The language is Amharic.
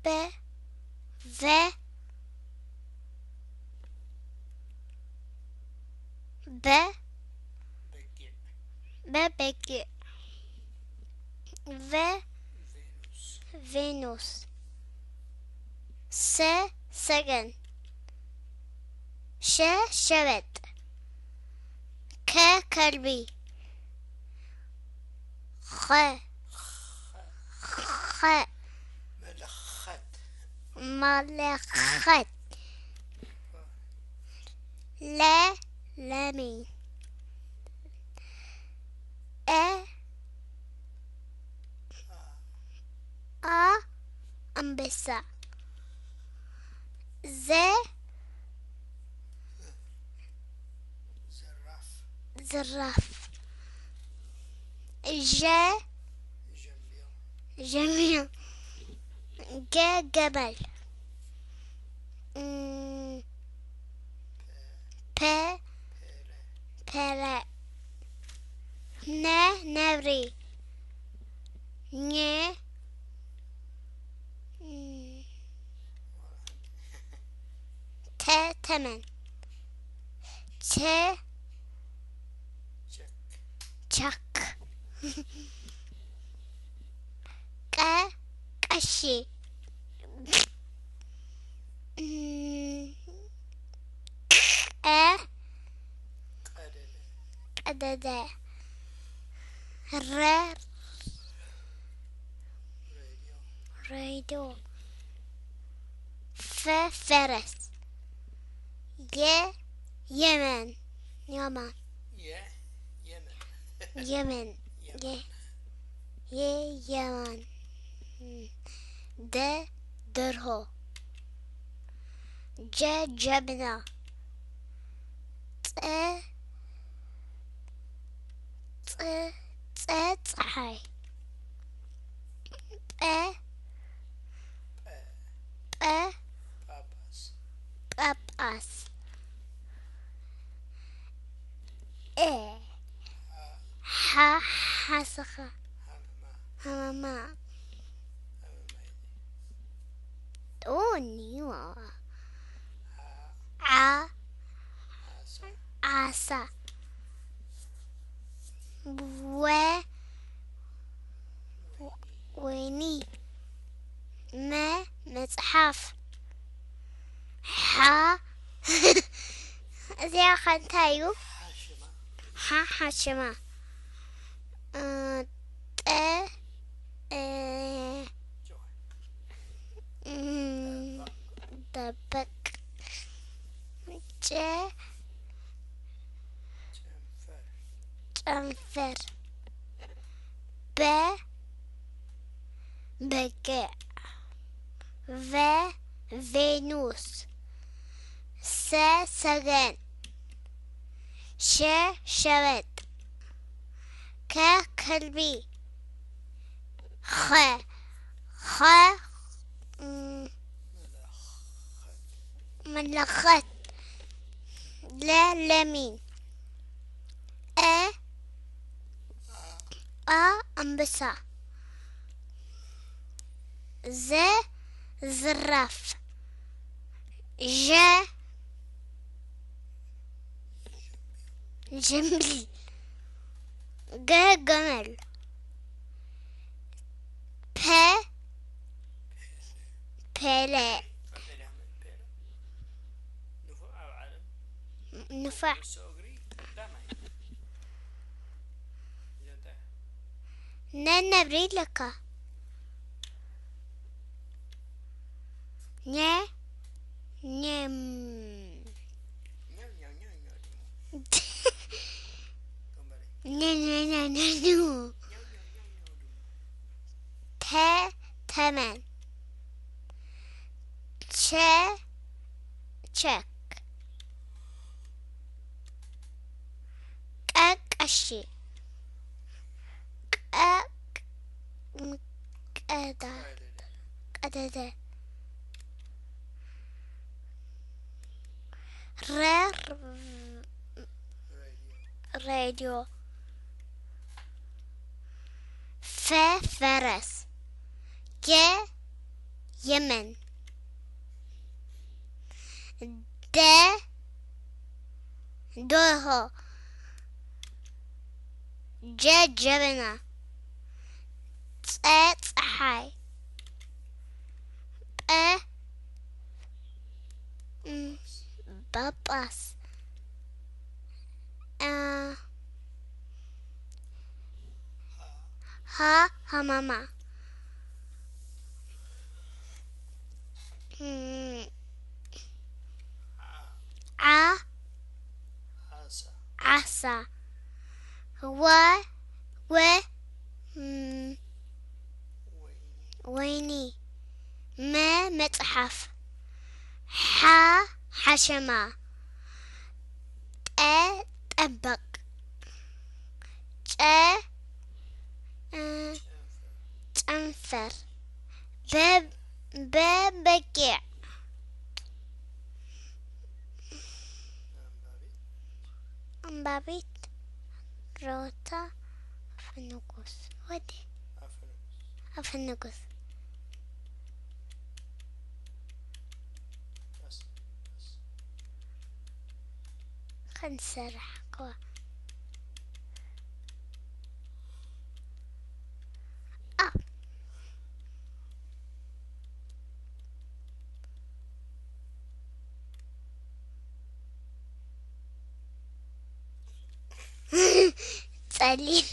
ب و ب ببقى و فينوس س سجن ش شبت ك كلبي خ خ ملخت لا لمين أنبسة ز زراف ج جميع ج جبل ب بلا ن نبري ن ت تمن ت چك ق قشي قددة ر راديو فرس يمن يمن يمن يمن درهو جبنة ፀሐይ ጳጳስ ሓሰኻ ሃመማ ኒዋ ዓሳ ወይኒ መጽሐፍ እዚኣ እንታይ እዩ ሓሽማ ጠበቅ ጨንፈር በበገዕ ቬኑስ ሰገን ሸበጥ ከከልቢ መለኸት ለለሚን አንበሳ ዝራፍ ጀሚል ገመል ፔሌ ንፋዕ ነነብሪ ለካ ተመን ቸክ ቀቀሺ ቀደደ ሬዲዮ ፈረስ يمن. د درهو. ج جبنة. ጸ ፀሐይ. ጳጳስ. ሀ ሀማማ. ዓ ዓሳ. ወ ወይኒ. መ መጽሐፍ. ሐ ሐሸማ. ጠ ጠበቅ. ጨ ጨንፈር. በበቂዕ. አንባቢት ሮታ አፈንጉስ. ወዴ አፈንጉስ. خنسرح كوا. ጸሊም